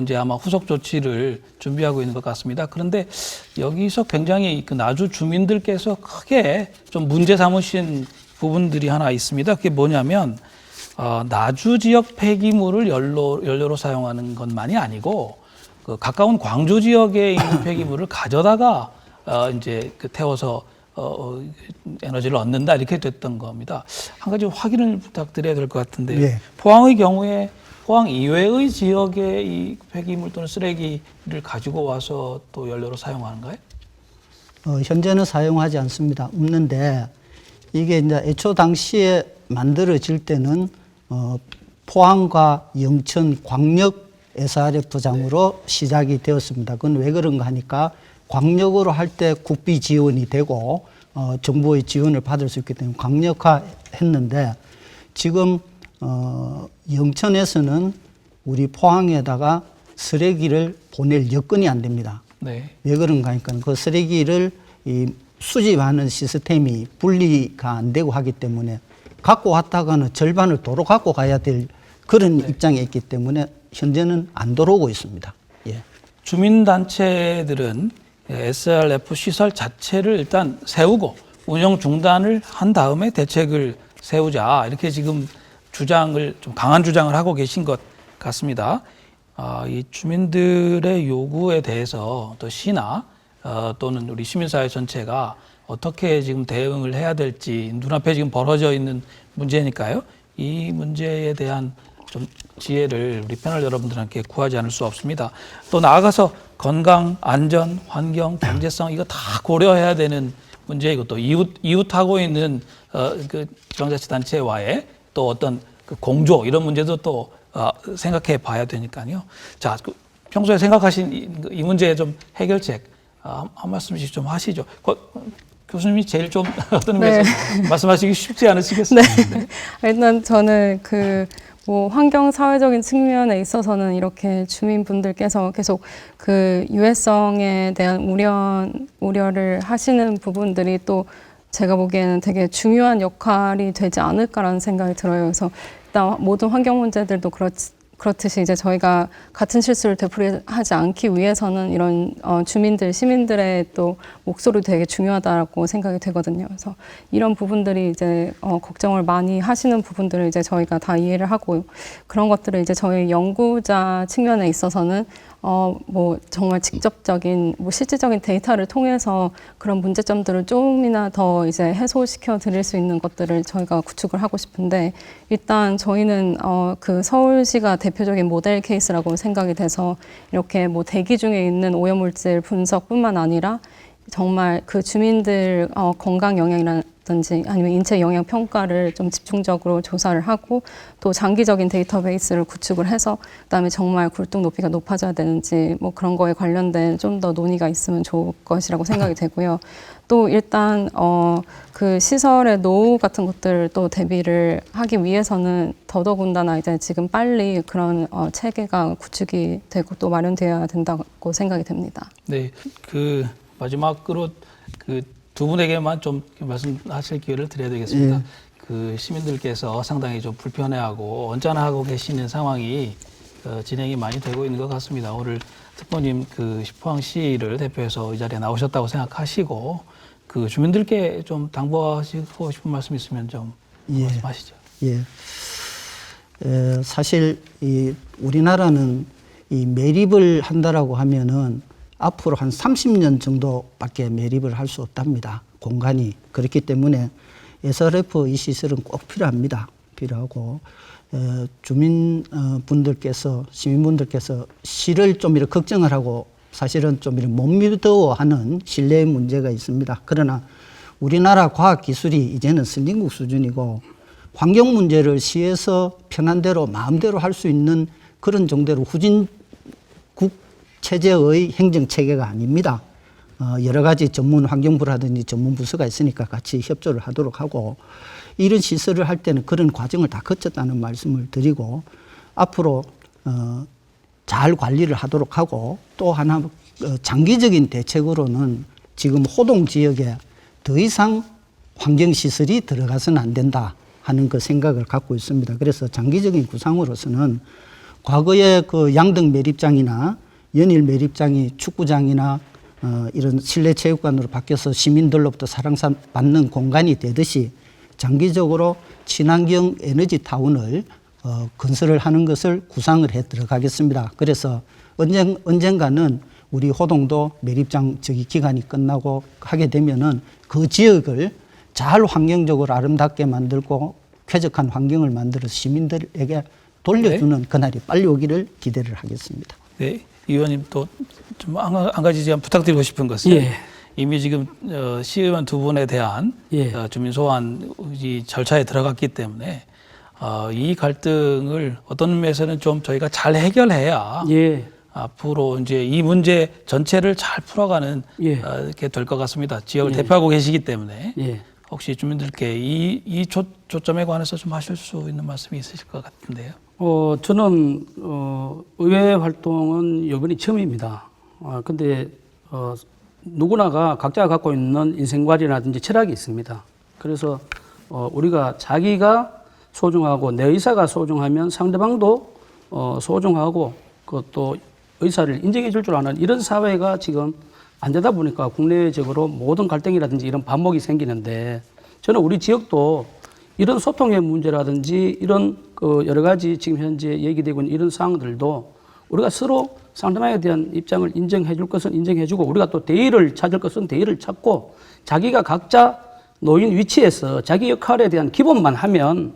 S1: 이제 아마 후속 조치를 준비하고 있는 것 같습니다. 그런데 여기서 굉장히 그 나주 주민들께서 크게 좀 문제 삼으신 부분들이 하나 있습니다. 그게 뭐냐면 나주 지역 폐기물을 연료로 사용하는 것만이 아니고 그 가까운 광주 지역에 있는 폐기물을 가져다가 이제 태워서 에너지를 얻는다 이렇게 됐던 겁니다. 한 가지 확인을 부탁드려야 될 것 같은데
S2: 예.
S1: 포항의 경우에 포항 이외의 지역에 이 폐기물 또는 쓰레기를 가지고 와서 또 연료로 사용하는가요?
S2: 현재는 사용하지 않습니다. 없는데 이게 이제 애초 당시에 만들어질 때는 포항과 영천 광역 SRF장으로 시작이 되었습니다. 그건 왜 그런가 하니까 광역으로 할 때 국비 지원이 되고 정부의 지원을 받을 수 있기 때문에 광역화 했는데 지금 영천에서는 우리 포항에다가 쓰레기를 보낼 여건이 안 됩니다.
S1: 네.
S2: 왜 그런가 하니까 그 쓰레기를 수집하는 시스템이 분리가 안 되고 하기 때문에 갖고 왔다가는 절반을 도로 갖고 가야 될 그런 입장에 있기 때문에 현재는 안 들어오고 있습니다. 예.
S1: 주민단체들은 SRF 시설 자체를 일단 세우고 운영 중단을 한 다음에 대책을 세우자 이렇게 지금 주장을 좀 강한 주장을 하고 계신 것 같습니다. 이 주민들의 요구에 대해서 또 시나 또는 우리 시민사회 전체가 어떻게 지금 대응을 해야 될지 눈앞에 지금 벌어져 있는 문제니까요. 이 문제에 대한 좀 지혜를 우리 패널 여러분들한테 구하지 않을 수 없습니다. 또 나아가서 건강, 안전, 환경, 경제성 이거 다 고려해야 되는 문제이고 또 이웃하고 있는 그 지방자치단체와의 또 어떤 그 공조 이런 문제도 또 생각해 봐야 되니까요. 자, 평소에 생각하신 이 문제의 좀 해결책 한 말씀씩 좀 하시죠. 교수님이 제일 좀 어떤
S7: 네.
S1: 의미에서 말씀하시기 쉽지 않으시겠습니까?
S7: 네. 일단 저는 뭐 환경 사회적인 측면에 있어서는 이렇게 주민분들께서 계속 유해성에 대한 우려를 하시는 부분들이 또 제가 보기에는 되게 중요한 역할이 되지 않을까라는 생각이 들어요. 그래서 일단 모든 환경 문제들도 그렇듯이 이제 저희가 같은 실수를 되풀이하지 않기 위해서는 이런 시민들의 또 목소리 되게 중요하다고 생각이 되거든요. 그래서 이런 부분들이 이제 걱정을 많이 하시는 부분들을 이제 저희가 다 이해를 하고 그런 것들을 이제 저희 연구자 측면에 있어서는 뭐 정말 직접적인 실질적인 데이터를 통해서 그런 문제점들을 조금이나 더 이제 해소시켜 드릴 수 있는 것들을 저희가 구축을 하고 싶은데 일단 저희는 서울시가 대표적인 모델 케이스라고 생각이 돼서 이렇게 뭐 대기 중에 있는 오염물질 분석뿐만 아니라 정말 주민들 건강 영향이라든지 아니면 인체 영향 평가를 좀 집중적으로 조사를 하고 또 장기적인 데이터베이스를 구축을 해서 그다음에 정말 굴뚝 높이가 높아져야 되는지 뭐 그런 거에 관련된 좀 더 논의가 있으면 좋을 것이라고 생각이 되고요. 또 일단 시설의 노후 같은 것들을 또 대비를 하기 위해서는 더더군다나 이제 지금 빨리 그런 체계가 구축이 되고 또 마련되어야 된다고 생각이 됩니다.
S1: 네, 마지막으로 두 분에게만 좀 말씀하실 기회를 드려야 되겠습니다. 시민들께서 상당히 좀 불편해하고 언짢아하고 계시는 상황이 진행이 많이 되고 있는 것 같습니다. 오늘 특보님 포항시를 대표해서 이 자리에 나오셨다고 생각하시고 주민들께 좀 당부하시고 싶은 말씀 있으면 좀 말씀하시죠.
S2: 예. 사실 우리나라는 매립을 한다라고 하면은 앞으로 한 30년 정도밖에 매립을 할 수 없답니다. 공간이. 그렇기 때문에 SRF 이 시설은 꼭 필요합니다. 필요하고 시민분들께서 시를 좀 이렇게 걱정을 하고 사실은 좀 이렇게 못 믿어하는 신뢰의 문제가 있습니다. 그러나 우리나라 과학기술이 이제는 선진국 수준이고 환경 문제를 시에서 편한 대로 마음대로 할 수 있는 그런 정도로 후진국 체제의 행정체계가 아닙니다. 여러 가지 전문 환경부라든지 전문 부서가 있으니까 같이 협조를 하도록 하고 이런 시설을 할 때는 그런 과정을 다 거쳤다는 말씀을 드리고 앞으로 잘 관리를 하도록 하고 또 하나 장기적인 대책으로는 지금 호동 지역에 더 이상 환경시설이 들어가서는 안 된다 하는 그 생각을 갖고 있습니다. 그래서 장기적인 구상으로서는 과거에 양등 매립장이나 연일 매립장이 축구장이나 이런 실내 체육관으로 바뀌어서 시민들로부터 사랑받는 공간이 되듯이 장기적으로 친환경 에너지 타운을 건설을 하는 것을 구상을 해 들어가겠습니다. 그래서 언젠가는 우리 호동도 매립장 기간이 끝나고 하게 되면은 그 지역을 잘 환경적으로 아름답게 만들고 쾌적한 환경을 만들어서 시민들에게 돌려주는 그날이 빨리 오기를 기대를 하겠습니다.
S1: 네, 이 의원님 또 좀 한 가지 제가 부탁드리고 싶은 것은 이미 지금 시의원 두 분에 대한 주민 소환 절차에 들어갔기 때문에 이 갈등을 어떤 면에서는 좀 저희가 잘 해결해야 앞으로 이제 이 문제 전체를 잘 풀어가는 이렇게 될 것 같습니다. 지역을 대표하고 계시기 때문에 혹시 주민들께 이 초점에 관해서 좀 하실 수 있는 말씀이 있으실 것 같은데요.
S3: 저는 의회 활동은 이번이 처음입니다. 근데 누구나가 각자가 갖고 있는 인생관이라든지 철학이 있습니다. 그래서 우리가 자기가 소중하고 내 의사가 소중하면 상대방도 소중하고 그것도 의사를 인정해 줄 줄 아는 이런 사회가 지금 안 되다 보니까 국내적으로 모든 갈등이라든지 이런 반목이 생기는데 저는 우리 지역도 이런 소통의 문제라든지 이런 여러 가지 지금 현재 얘기되고 있는 이런 사항들도 우리가 서로 상대방에 대한 입장을 인정해 줄 것은 인정해 주고 우리가 또 대의를 찾을 것은 대의를 찾고 자기가 각자 놓인 위치에서 자기 역할에 대한 기본만 하면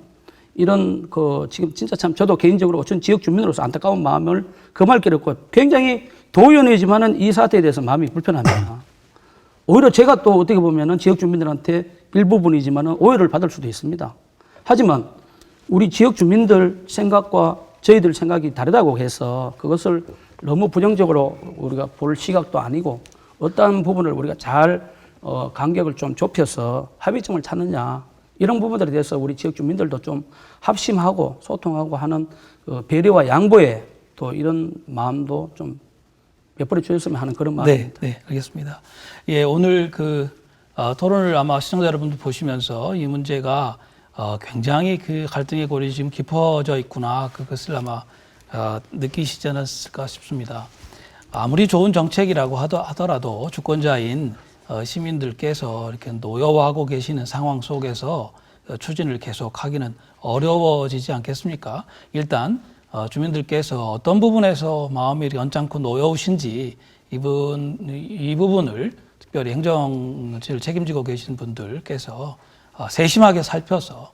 S3: 이런 지금 진짜 참 저도 개인적으로 전 지역 주민으로서 안타까운 마음을 금할 길이 없고 굉장히 도의원이지만은 이 사태에 대해서 마음이 불편합니다. 오히려 제가 또 어떻게 보면은 지역 주민들한테 일부분이지만은 오해를 받을 수도 있습니다. 하지만 우리 지역 주민들 생각과 저희들 생각이 다르다고 해서 그것을 너무 부정적으로 우리가 볼 시각도 아니고 어떠한 부분을 우리가 잘 간격을 좀 좁혀서 합의점을 찾느냐 이런 부분들에 대해서 우리 지역 주민들도 좀 합심하고 소통하고 하는 배려와 양보에 또 이런 마음도 좀 베풀어 주셨으면 하는 그런 마음입니다.
S1: 네, 알겠습니다. 예, 오늘 토론을 아마 시청자 여러분도 보시면서 이 문제가 굉장히 그 갈등의 골이 지금 깊어져 있구나 그것을 아마 느끼시지 않았을까 싶습니다. 아무리 좋은 정책이라고 하더라도 주권자인 시민들께서 이렇게 노여워하고 계시는 상황 속에서 추진을 계속하기는 어려워지지 않겠습니까? 일단 주민들께서 어떤 부분에서 마음이 연장코 노여우신지 이 부분을 특별히 행정지를 책임지고 계신 분들께서 세심하게 살펴서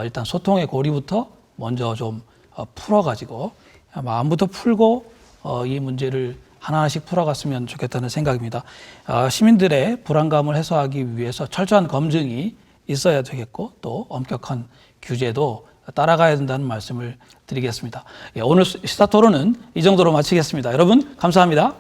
S1: 일단 소통의 고리부터 먼저 좀 풀어가지고 마음부터 풀고 이 문제를 하나하나씩 풀어갔으면 좋겠다는 생각입니다. 시민들의 불안감을 해소하기 위해서 철저한 검증이 있어야 되겠고 또 엄격한 규제도 따라가야 된다는 말씀을 드리겠습니다. 오늘 시사토론은 이 정도로 마치겠습니다. 여러분 감사합니다.